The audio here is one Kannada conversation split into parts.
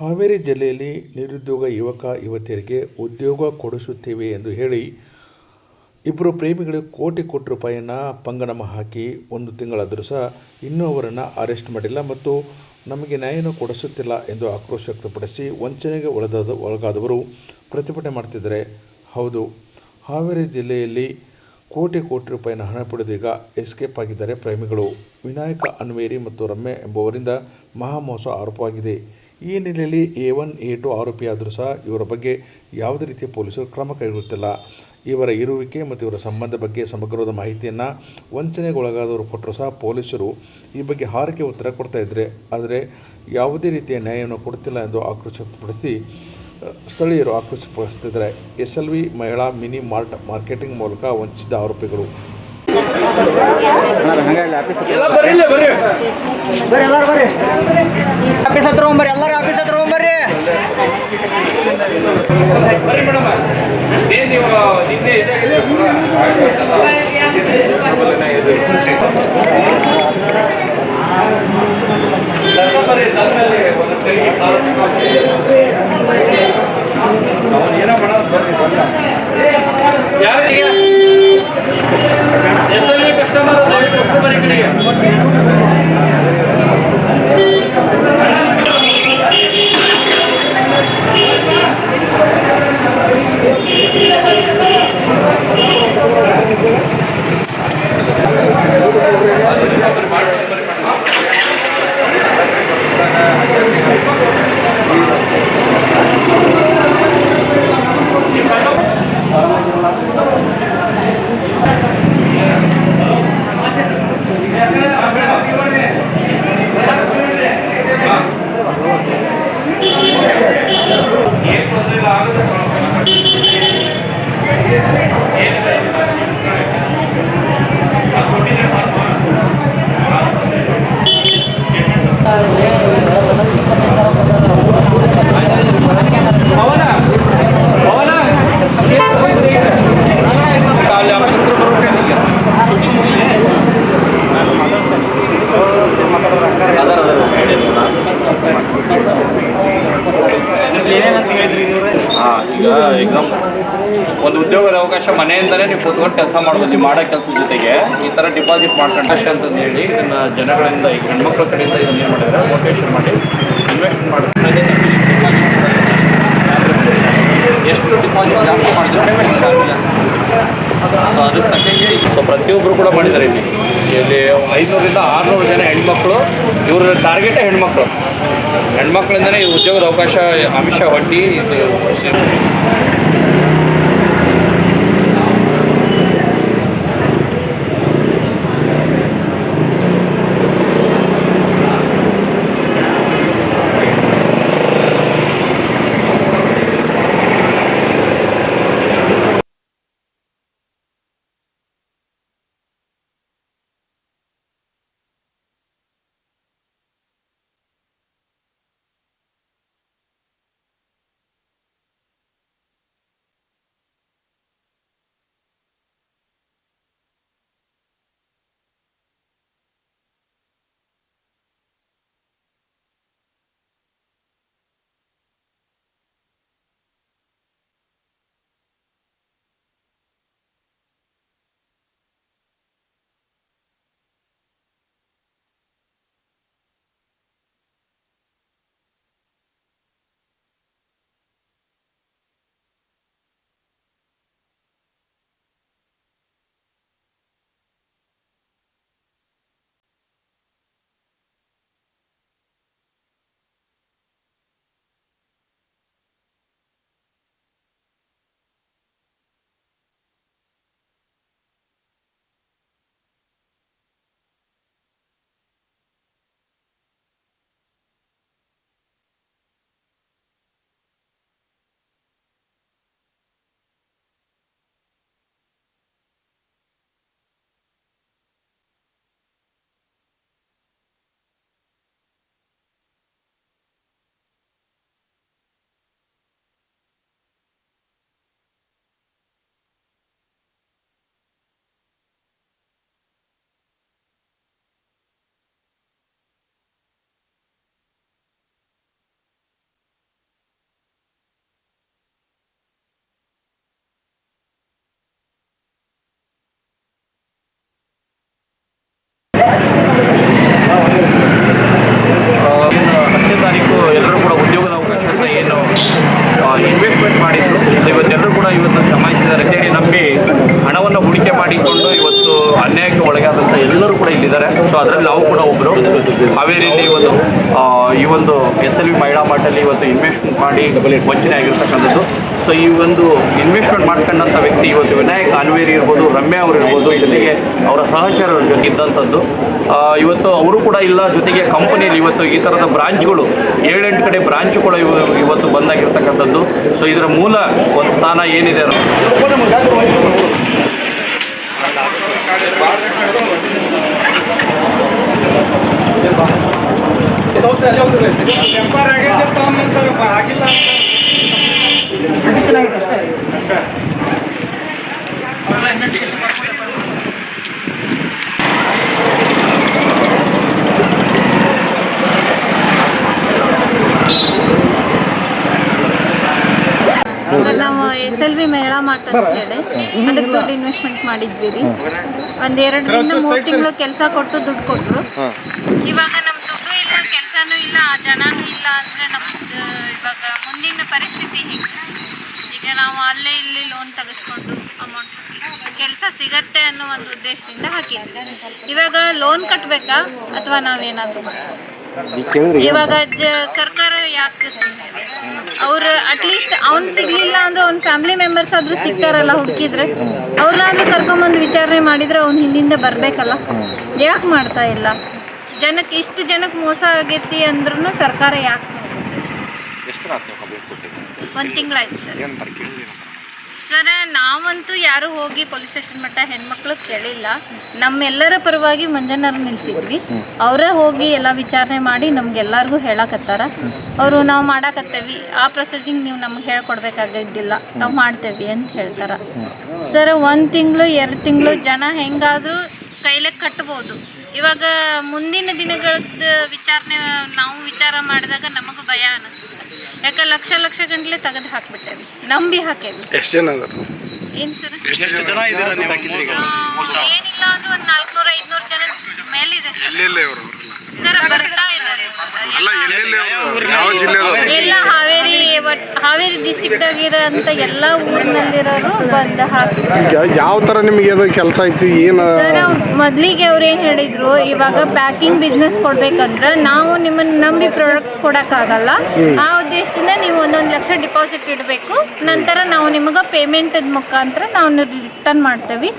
ಹಾವೇರಿ ಜಿಲ್ಲೆಯಲ್ಲಿ ನಿರುದ್ಯೋಗ ಯುವಕ ಯುವತಿಯರಿಗೆ ಉದ್ಯೋಗ ಕೊಡಿಸುತ್ತೇವೆ ಎಂದು ಹೇಳಿ ಇಬ್ಬರು ಪ್ರೇಮಿಗಳಿಗೆ ಕೋಟಿ ರೂಪಾಯಿಯನ್ನು ಪಂಗನಾಮ ಹಾಕಿ ಒಂದು ತಿಂಗಳಾದರೂ ಸಹ ಇನ್ನೂ ಅವರನ್ನು ಅರೆಸ್ಟ್ ಮಾಡಿಲ್ಲ ಮತ್ತು ನಮಗೆ ನ್ಯಾಯವನ್ನು ಕೊಡಿಸುತ್ತಿಲ್ಲ ಎಂದು ಆಕ್ರೋಶ ವ್ಯಕ್ತಪಡಿಸಿ ವಂಚನೆಗೆ ಒಳಗಾದವರು ಪ್ರತಿಭಟನೆ ಮಾಡ್ತಿದ್ದಾರೆ. ಹೌದು, ಹಾವೇರಿ ಜಿಲ್ಲೆಯಲ್ಲಿ ಕೋಟಿ ರೂಪಾಯಿನ ಹಣ ಪಡೆದು ಈಗ ಎಸ್ಕೇಪ್ ಆಗಿದ್ದಾರೆ ಪ್ರೇಮಿಗಳು. ವಿನಾಯಕ ಅನ್ವೇರಿ ಮತ್ತು ರಮ್ಯಾ ಎಂಬುವರಿಂದ ಮಹಾಮೋಸ ಆರೋಪವಾಗಿದೆ. ಈ ಹಿನ್ನೆಲೆಯಲ್ಲಿ A1, A2 ಆರೋಪಿಯಾದರೂ ಸಹ ಇವರ ಬಗ್ಗೆ ಯಾವುದೇ ರೀತಿಯ ಪೊಲೀಸರು ಕ್ರಮ ಕೈಗೊಳ್ಳುತ್ತಿಲ್ಲ. ಇವರ ಇರುವಿಕೆ ಮತ್ತು ಇವರ ಸಂಬಂಧ ಬಗ್ಗೆ ಸಮಗ್ರವಾದ ಮಾಹಿತಿಯನ್ನು ವಂಚನೆಗೊಳಗಾದವರು ಕೊಟ್ಟರೂ ಸಹ ಪೊಲೀಸರು ಈ ಬಗ್ಗೆ ಹಾರಿಕೆ ಉತ್ತರ ಕೊಡ್ತಾ ಇದ್ದಾರೆ. ಆದರೆ ಯಾವುದೇ ರೀತಿಯ ನ್ಯಾಯವನ್ನು ಕೊಡುತ್ತಿಲ್ಲ ಎಂದು ಆಕ್ರೋಶ ವ್ಯಕ್ತಪಡಿಸಿ ಸ್ಥಳೀಯರು ಆಕ್ರೋಶ ವ್ಯಕ್ತಪಡಿಸುತ್ತಿದ್ದಾರೆ. SLV ಮಹಿಳಾ ಮಿನಿ ಮಾರ್ಟ್ ಮಾರ್ಕೆಟಿಂಗ್ ಮೂಲಕ ವಂಚಿಸಿದ ಆರೋಪಿಗಳು. ಕಸ್ಟಮರ್ ಈಗ ಎಕ್ಸಾಮ್ ಒಂದು ಉದ್ಯೋಗದ ಅವಕಾಶ ಮನೆಯಿಂದಲೇ ನೀವು ಕೂತ್ಕೊಂಡು ಕೆಲಸ ಮಾಡ್ಬೋದು. ನೀವು ಮಾಡೋ ಕೆಲಸದ ಜೊತೆಗೆ ಈ ಥರ ಡಿಪಾಸಿಟ್ ಮಾಡ್ಕೊಂಡು ಅಷ್ಟೇ ಅಂತಂದು ಹೇಳಿ ನನ್ನ ಜನಗಳಿಂದ ಈಗ ಹೆಣ್ಮಕ್ಳ ಕಡೆಯಿಂದ ಇದನ್ನು ಏನು ಮಾಡಿದ್ರೆ ಮೋಟಿವೇಶನ್ ಮಾಡಿ ಇನ್ವೆಸ್ಟ್ ಮಾಡ್ತಾರೆ. ಎಷ್ಟು ಡಿಪಾಸಿಟ್ ಜಾಸ್ತಿ ಮಾಡಿದ್ರೆ ಪೇಮೆಂಟ್ ಆಗಿಲ್ಲ ಅದಕ್ಕೆ ತಕ್ಕಂಗೆ ಸೊ ಪ್ರತಿಯೊಬ್ಬರು ಕೂಡ ಮಾಡಿದ್ದಾರೆ. ಇಲ್ಲಿ 500ರಿಂದ 600 ಜನ ಹೆಣ್ಮಕ್ಳು, ಇವ್ರ ಟಾರ್ಗೆಟೇ ಹೆಣ್ಮಕ್ಳಿಂದನೇ ಈ ಉದ್ಯೋಗದ ಅವಕಾಶ ಆಮಿಷ ಹೊಡ್ಡಿ ಇದು ಮಾಡಿಕೊಂಡು ಇವತ್ತು ಅನ್ಯಾಯಕ್ಕೆ ಒಳಗಾದಂಥ ಎಲ್ಲರೂ ಕೂಡ ಇಲ್ಲಿದ್ದಾರೆ. ಸೊ ಅದರಲ್ಲಿ ನಾವು ಕೂಡ ಒಬ್ಬರು. ಹಾವೇರಿಯಲ್ಲಿ ಈ ಒಂದು SLV ಮಹಿಳಾ ಮಾರ್ಟಲ್ಲಿ ಇವತ್ತು ಇನ್ವೆಸ್ಟ್ಮೆಂಟ್ ಮಾಡಿ ವಂಚನೆ ಆಗಿರ್ತಕ್ಕಂಥದ್ದು. ಸೊ ಈ ಒಂದು ಇನ್ವೆಸ್ಟ್ಮೆಂಟ್ ಮಾಡಿಸ್ಕೊಂಡಂಥ ವ್ಯಕ್ತಿ ಇವತ್ತು ವಿನಾಯಕ್ ಅನ್ವೇರಿ ಇರ್ಬೋದು, ರಮ್ಯಾ ಅವರು ಇರ್ಬೋದು, ಜೊತೆಗೆ ಅವರ ಸಹಚರರ ಜೊತೆ ಇದ್ದಂಥದ್ದು. ಇವತ್ತು ಅವರು ಕೂಡ ಇಲ್ಲ. ಜೊತೆಗೆ ಕಂಪನಿಯಲ್ಲಿ ಇವತ್ತು ಈ ಥರದ ಬ್ರಾಂಚ್ಗಳು 7-8 ಕಡೆ ಬ್ರಾಂಚ್ಗಳು ಇವತ್ತು ಬಂದಾಗಿರ್ತಕ್ಕಂಥದ್ದು. ಸೊ ಇದರ ಮೂಲ ಒಂದು ಸ್ಥಾನ ಏನಿದೆ ನಾವು SLV ಮಹಿಳಾ ಮಾರ್ಟ್ ಅಂತ ಹೇಳಿ ಅದಕ್ಕೆ ದುಡ್ಡು ಇನ್ವೆಸ್ಟ್ಮೆಂಟ್ ಮಾಡಿದ್ವಿ ರೀ. 1-2 3 ತಿಂಗಳು ಕೆಲಸ ಕೊಟ್ಟು ದುಡ್ಡು ಕೊಟ್ಟರು. ಇವಾಗ ನಮ್ಮ ದುಡ್ಡು ಇಲ್ಲ, ಕೆಲಸನೂ ಇಲ್ಲ, ಜನನೂ ಇಲ್ಲ ಅಂದರೆ ನಮ್ಮದು ಇವಾಗ ಮುಂದಿನ ಪರಿಸ್ಥಿತಿ ಹಿಂಗೆ. ಈಗ ನಾವು ಅಲ್ಲೇ ಇಲ್ಲಿ ಲೋನ್ ತೆಗೆಸ್ಕೊಂಡು ಅಮೌಂಟ್ ಕೆಲಸ ಸಿಗತ್ತೆ ಅನ್ನೋ ಒಂದು ಉದ್ದೇಶದಿಂದ ಹಾಕಿದ್ವಿ. ಇವಾಗ ಲೋನ್ ಕಟ್ಟಬೇಕಾ ಅಥವಾ ನಾವೇನಾದರೂ ಇವಾಗ ಸರ್ಕಾರ ಯಾಕೆ ಸುಮ್ಮನೆ ಅವ್ರು ಅಟ್ಲೀಸ್ಟ್ ಅವ್ನು ಸಿಗ್ಲಿಲ್ಲ ಅಂದ್ರೆ ಅವ್ನ ಫ್ಯಾಮಿಲಿ ಮೆಂಬರ್ಸ್ ಆದ್ರೂ ಸಿಗ್ತಾರಲ್ಲ, ಹುಡುಕಿದ್ರೆ ಅವ್ರನ್ನಾದ್ರೂ ಕರ್ಕೊಂಬಂದು ವಿಚಾರಣೆ ಮಾಡಿದ್ರೆ ಅವ್ನ ಹಿಂದಿಂದ ಬರ್ಬೇಕಲ್ಲ. ಯಾಕೆ ಮಾಡ್ತಾ ಇಲ್ಲ? ಇಷ್ಟು ಜನಕ್ಕೆ ಮೋಸ ಆಗೈತಿ ಅಂದ್ರೂ ಸರ್ಕಾರ ಯಾಕೆ ಒಂದು ತಿಂಗಳಾಯ್ತು ಸರ್. ನಾವಂತೂ ಯಾರು ಹೋಗಿ ಪೊಲೀಸ್ ಸ್ಟೇಷನ್ ಮಟ್ಟ ಹೆಣ್ಮಕ್ಳು ಕೇಳಿಲ್ಲ. ನಮ್ಮೆಲ್ಲರ ಪರವಾಗಿ ಮಂಜಣ್ಣವ್ರು ನಿಲ್ಸಿದ್ವಿ. ಅವರೇ ಹೋಗಿ ಎಲ್ಲ ವಿಚಾರಣೆ ಮಾಡಿ ನಮ್ಗೆಲ್ಲರಿಗೂ ಹೇಳಕತ್ತಾರ. ಅವರು ನಾವು ಮಾಡಾಕತ್ತೇವಿ, ಆ ಪ್ರೊಸೆಸಿಂಗ್ ನೀವು ನಮ್ಗೆ ಹೇಳ್ಕೊಡ್ಬೇಕಾಗಿದ್ದಿಲ್ಲ, ನಾವು ಮಾಡ್ತೇವಿ ಅಂತ ಹೇಳ್ತಾರ. ಸರ್ 1 ತಿಂಗಳು 2 ತಿಂಗಳು ಜನ ಹೆಂಗಾದರೂ ಕೈಲೇ ಕಟ್ಬೋದು. ಇವಾಗ ಮುಂದಿನ ದಿನಗಳದ್ದು ನಾವು ವಿಚಾರ ಮಾಡಿದಾಗ ನಮಗೆ ಭಯ ಅನಿಸುತ್ತೆ. ಯಾಕೆ ಲಕ್ಷ ಗಂಟ್ಲೆ ತೆಗೆದು ಹಾಕ್ಬಿಟ್ಟೇವಿ, ನಂಬಿ ಹಾಕೇವಿ. ಎಷ್ಟು ಜನ ಏನು ಸರ್ ಏನಿಲ್ಲ ಅಂದ್ರೆ ಒಂದು 400-500 ಜನ ಮೇಲಿದೆ ಸರ್. ಬರ್ತಾ ಇದ್ದಾರೆ ಎಲ್ಲ ಹಾವೇರಿ ಡಿಸ್ಟಿಕ್ದಾಗ ಇರೋಂಥ ಎಲ್ಲ ಊರಿನಲ್ಲಿರೋರು ಬಂದು ಹಾಕಿದ್ರು. ಯಾವ ಥರ ನಿಮಗೆ ಅದು ಕೆಲಸ ಐತಿ ಏನು ಸರ್? ಮೊದಲಿಗೆ ಅವ್ರು ಏನು ಹೇಳಿದ್ರು, ಇವಾಗ ಪ್ಯಾಕಿಂಗ್ ಬಿಸ್ನೆಸ್ ಕೊಡ್ಬೇಕಂದ್ರೆ ನಾವು ನಿಮ್ಮನ್ನ ನಂಬಿ ಪ್ರಾಡಕ್ಟ್ಸ್ ಕೊಡೋಕ್ಕಾಗಲ್ಲ. ಆ ಉದ್ದೇಶದಿಂದ ನೀವು 1 ಲಕ್ಷ ಡಿಪಾಸಿಟ್ ಇಡಬೇಕು, ನಂತರ ನಾವು ನಿಮಗೆ ಪೇಮೆಂಟ್ ಮುಖಾಂತರ ನಾವು ರಿಟರ್ನ್ ಮಾಡ್ತೇವೆ.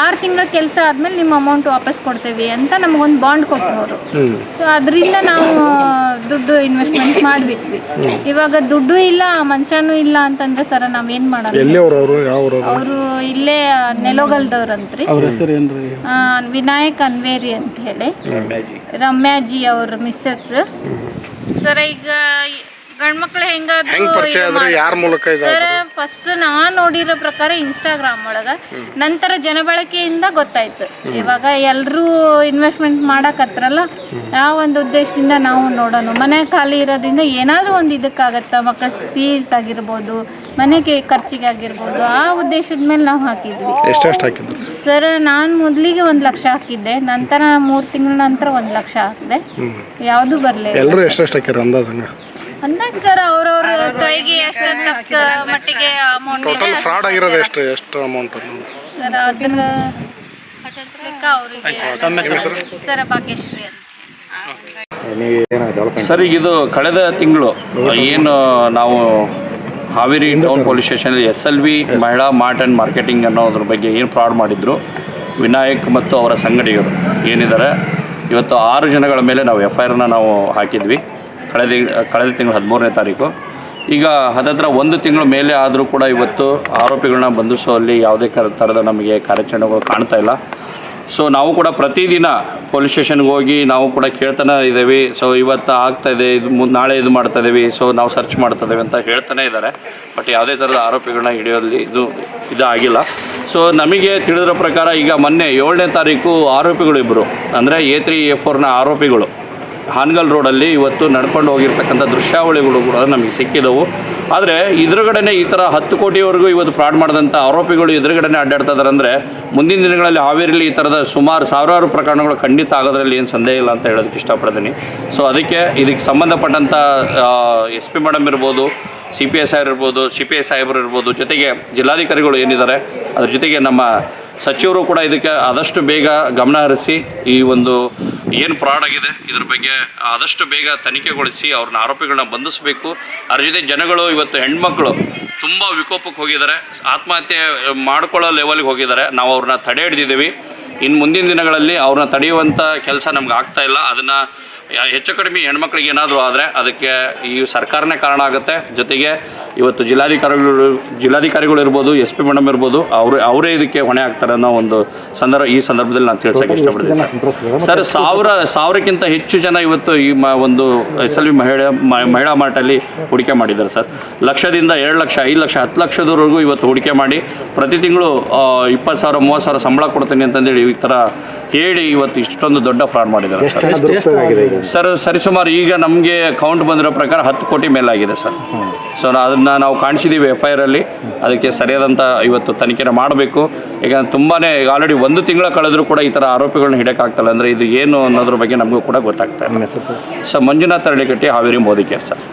6 ತಿಂಗಳ ಕೆಲಸ ಆದ್ಮೇಲೆ ನಿಮ್ಮ ಅಮೌಂಟ್ ವಾಪಸ್ ಕೊಡ್ತೇವೆ ಅಂತ ನಮಗೊಂದು ಬಾಂಡ್ ಕೊಟ್ಟರು. ಸೊ ಅದರಿಂದ ನಾವು ದುಡ್ಡು ಇನ್ವೆಸ್ಟ್ಮೆಂಟ್ ಮಾಡಿಬಿಟ್ವಿ. ಇವಾಗ ದುಡ್ಡು ಇಲ್ಲ, ಮನುಷ್ಯನೂ ಇಲ್ಲ ಅಂತಂದ್ರೆ ಸರ್ ನಾವೇನ್ ಮಾಡೋದು? ಅವರು ಇಲ್ಲೇ ನೆಲೋಗಲ್ದವ್ರಂತ್ರಿ. ವಿನಾಯಕ್ ಅನ್ವೇರಿ ಅಂತ ಹೇಳಿ, ರಮ್ಯಾಜಿ ಅವ್ರ ಮಿಸ್ಸಸ್ ಸರ್. ಈಗ ಗಂಡ್ಮಕ್ಳು ಸರ್ ಫಸ್ಟ್ ನಾನು ನೋಡಿರೋ ಪ್ರಕಾರ ಇನ್ಸ್ಟಾಗ್ರಾಮ್ ಒಳಗ, ನಂತರ ಜನಬಳಕೆಯಿಂದ ಗೊತ್ತಾಯ್ತು. ಇವಾಗ ಎಲ್ರೂ ಇನ್ವೆಸ್ಟ್ಮೆಂಟ್ ಮಾಡಕತ್ರಲ್ಲ, ಯಾವ ಒಂದು ಉದ್ದೇಶದಿಂದ ನಾವು ನೋಡೋಣ. ಮನೆ ಖಾಲಿ ಇರೋದ್ರಿಂದ ಏನಾದರೂ ಒಂದು ಇದಕ್ಕಾಗತ್ತ, ಮಕ್ಕಳ ಫೀಸ್ ಆಗಿರ್ಬೋದು, ಮನೆಗೆ ಖರ್ಚಿಗೆ ಆಗಿರ್ಬೋದು, ಆ ಉದ್ದೇಶದ ಮೇಲೆ ನಾವು ಹಾಕಿದ್ವಿ. ಸರ್ ನಾನು ಮೊದಲಿಗೆ 1 ಲಕ್ಷ ಹಾಕಿದ್ದೆ, ನಂತರ 3 ತಿಂಗಳ ನಂತರ 1 ಲಕ್ಷ ಹಾಕಿದೆ. ಯಾವುದು ಬರಲಿಲ್ಲ ಅಂದಾಗ ಸರ್. ಅವ್ರವ್ರ ಕೈಗೆ ಎಷ್ಟು ತಕ್ಕ ಮಟ್ಟಿಗೆ ಅಮೌಂಟ್ ಇದೆ ಸರ್, ಅದನ್ನ ಲೆಕ್ಕ ಅವರಿಗೆ ಸರ್ ಭಾಗ್ಯಶ್ರೀ ಅಂತ. ಸರ್ ಈಗ ಇದು ಕಳೆದ ತಿಂಗಳು ಏನು ನಾವು ಹಾವೇರಿ ಟೌನ್ ಪೊಲೀಸ್ ಸ್ಟೇಷನಲ್ಲಿ SLV ಮಹಿಳಾ ಮಾರ್ಟ್ ಆ್ಯಂಡ್ ಮಾರ್ಕೆಟಿಂಗ್ ಅನ್ನೋದ್ರ ಬಗ್ಗೆ ಏನು ಫ್ರಾಡ್ ಮಾಡಿದ್ರು ವಿನಾಯಕ್ ಮತ್ತು ಅವರ ಸಂಗಡಿಗರು ಏನಿದ್ದಾರೆ, ಇವತ್ತು 6 ಜನಗಳ ಮೇಲೆ ನಾವು FIR ನಾವು ಹಾಕಿದ್ವಿ ಕಳೆದ ತಿಂಗಳು 13ನೇ ತಾರೀಕು. ಈಗ ಹತ್ತತ್ರ 1 ತಿಂಗಳ ಮೇಲೆ ಆದರೂ ಕೂಡ ಇವತ್ತು ಆರೋಪಿಗಳನ್ನ ಬಂಧಿಸುವಲ್ಲಿ ಯಾವುದೇ ಥರದ ನಮಗೆ ಕಾರ್ಯಾಚರಣೆಗಳು ಕಾಣ್ತಾ ಇಲ್ಲ. ಸೊ ನಾವು ಕೂಡ ಪ್ರತಿದಿನ ಪೊಲೀಸ್ ಸ್ಟೇಷನ್ಗೆ ಹೋಗಿ ನಾವು ಕೂಡ ಕೇಳ್ತಾನೆ ಇದ್ದೀವಿ. ಸೊ ಇವತ್ತು ಆಗ್ತಾಯಿದೆ, ನಾಳೆ ಇದು ಮಾಡ್ತಾ ಇದ್ದೀವಿ, ಸೊ ನಾವು ಸರ್ಚ್ ಮಾಡ್ತಾ ಇದ್ದೀವಿ ಅಂತ ಹೇಳ್ತಾನೆ ಇದ್ದಾರೆ. ಬಟ್ ಯಾವುದೇ ಥರದ ಆರೋಪಿಗಳನ್ನ ಹಿಡಿಯೋಲ್ಲಿ ಇದು ಆಗಿಲ್ಲ. ಸೊ ನಮಗೆ ತಿಳಿದಿರೋ ಪ್ರಕಾರ ಈಗ ಮೊನ್ನೆ 7ನೇ ತಾರೀಕು ಆರೋಪಿಗಳು ಇಬ್ಬರು ಅಂದರೆ A3 A4ನ ಆರೋಪಿಗಳು ಹಾನಗಲ್ ರೋಡಲ್ಲಿ ಇವತ್ತು ನಡ್ಕೊಂಡು ಹೋಗಿರ್ತಕ್ಕಂಥ ದೃಶ್ಯಾವಳಿಗಳು ಕೂಡ ನಮಗೆ ಸಿಕ್ಕಿದವು. ಆದರೆ ಎದುರುಗಡೆನೇ ಈ ಥರ 10 ಕೋಟಿವರೆಗೂ ಇವತ್ತು ಫ್ರಾಡ್ ಮಾಡಿದಂಥ ಆರೋಪಿಗಳು ಎದುರುಗಡೆನೇ ಅಡ್ಡಾಡ್ತಾ ಇದ್ದಾರೆ ಅಂದರೆ ಮುಂದಿನ ದಿನಗಳಲ್ಲಿ ಹಾವೇರಿಯಲ್ಲಿ ಈ ಥರದ ಸುಮಾರು ಸಾವಿರಾರು ಪ್ರಕರಣಗಳು ಖಂಡಿತ ಆಗೋದ್ರಲ್ಲಿ ಏನು ಸಂದೇಹ ಇಲ್ಲ ಅಂತ ಹೇಳೋದಕ್ಕೆ ಇಷ್ಟಪಡ್ತೀನಿ. ಸೊ ಇದಕ್ಕೆ ಸಂಬಂಧಪಟ್ಟಂಥ SP ಮೇಡಮ್ ಇರ್ಬೋದು, CPI ಸಾಹೇಬರು ಇರ್ಬೋದು, CPI ಸಾಹೇಬರು ಇರ್ಬೋದು, ಜೊತೆಗೆ ಜಿಲ್ಲಾಧಿಕಾರಿಗಳು ಏನಿದ್ದಾರೆ, ಅದ್ರ ಜೊತೆಗೆ ನಮ್ಮ ಸಚಿವರು ಕೂಡ ಇದಕ್ಕೆ ಆದಷ್ಟು ಬೇಗ ಗಮನ ಹರಿಸಿ ಈ ಒಂದು ಏನು ಫ್ರಾಡ್ ಆಗಿದೆ ಇದ್ರ ಬಗ್ಗೆ ಆದಷ್ಟು ಬೇಗ ತನಿಖೆಗೊಳಿಸಿ ಅವ್ರನ್ನ ಆರೋಪಿಗಳನ್ನ ಬಂಧಿಸಬೇಕು. ಅದ್ರ ಜೊತೆ ಜನಗಳು ಇವತ್ತು ಹೆಣ್ಮಕ್ಳು ತುಂಬ ವಿಕೋಪಕ್ಕೆ ಹೋಗಿದ್ದಾರೆ, ಆತ್ಮಹತ್ಯೆ ಮಾಡ್ಕೊಳ್ಳೋ ಲೆವೆಲ್ಗೆ ಹೋಗಿದ್ದಾರೆ. ನಾವು ಅವ್ರನ್ನ ತಡೆ ಹಿಡಿದಿದ್ದೀವಿ. ಇನ್ನು ಮುಂದಿನ ದಿನಗಳಲ್ಲಿ ಅವ್ರನ್ನ ತಡೆಯುವಂಥ ಕೆಲಸ ನಮ್ಗೆ ಆಗ್ತಾ ಇಲ್ಲ. ಅದನ್ನು ಹೆಚ್ಚು ಕಡಿಮೆ ಹೆಣ್ಮಕ್ಳಿಗೆ ಏನಾದರೂ ಆದರೆ ಅದಕ್ಕೆ ಈ ಸರ್ಕಾರನೇ ಕಾರಣ ಆಗುತ್ತೆ. ಜೊತೆಗೆ ಇವತ್ತು ಜಿಲ್ಲಾಧಿಕಾರಿಗಳು ಇರ್ಬೋದು, SP ಮೇಡಮ್ ಇರ್ಬೋದು, ಅವರೇ ಇದಕ್ಕೆ ಹೊಣೆ ಆಗ್ತಾರೆ ಅನ್ನೋ ಒಂದು ಈ ಸಂದರ್ಭದಲ್ಲಿ ನಾನು ತಿಳಿಸೋಕೆ ಇಷ್ಟಪಡ್ತೀನಿ ಸರ್. ಸಾವಿರಕ್ಕಿಂತ ಹೆಚ್ಚು ಜನ ಇವತ್ತು ಈ ಒಂದು SLV ಮಹಿಳಾ ಮಾರ್ಟಲ್ಲಿ ಹೂಡಿಕೆ ಮಾಡಿದ್ದಾರೆ ಸರ್. ಲಕ್ಷದಿಂದ 2 ಲಕ್ಷ, 5 ಲಕ್ಷ, 10 ಲಕ್ಷದವರೆಗೂ ಇವತ್ತು ಹೂಡಿಕೆ ಮಾಡಿ ಪ್ರತಿ ತಿಂಗಳು 20,000 30,000 ಸಂಬಳ ಕೊಡ್ತೀನಿ ಅಂತಂದೇಳಿ ಈ ಥರ ಹೇಳಿ ಇವತ್ತು ಇಷ್ಟೊಂದು ದೊಡ್ಡ ಫ್ರಾಡ್ ಮಾಡಿದ್ದಾರೆ ಸರ್. ಸರಿಸುಮಾರು ಈಗ ನಮಗೆ ಕೌಂಟ್ ಬಂದಿರೋ ಪ್ರಕಾರ 10 ಕೋಟಿ ಮೇಲಾಗಿದೆ ಸರ್. ಸೊ ಅದನ್ನು ನಾವು ಕಾಣಿಸಿದ್ದೀವಿ FIR ಅಲ್ಲಿ. ಅದಕ್ಕೆ ಸರಿಯಾದಂಥ ಇವತ್ತು ತನಿಖೆನ ಮಾಡಬೇಕು. ಈಗ ತುಂಬಾ ಆಲ್ರೆಡಿ 1 ತಿಂಗಳ ಕಳೆದರೂ ಕೂಡ ಈ ಥರ ಆರೋಪಿಗಳನ್ನ ಹಿಡಿಯೋಕ್ಕಾಗ್ತಲ್ಲ. ಅಂದರೆ ಇದು ಏನು ಅನ್ನೋದ್ರ ಬಗ್ಗೆ ನಮಗೂ ಕೂಡ ಗೊತ್ತಾಗ್ತಾ ಇದೆ. Sir Manjunath Aralikatti, Haveri Modi care sir.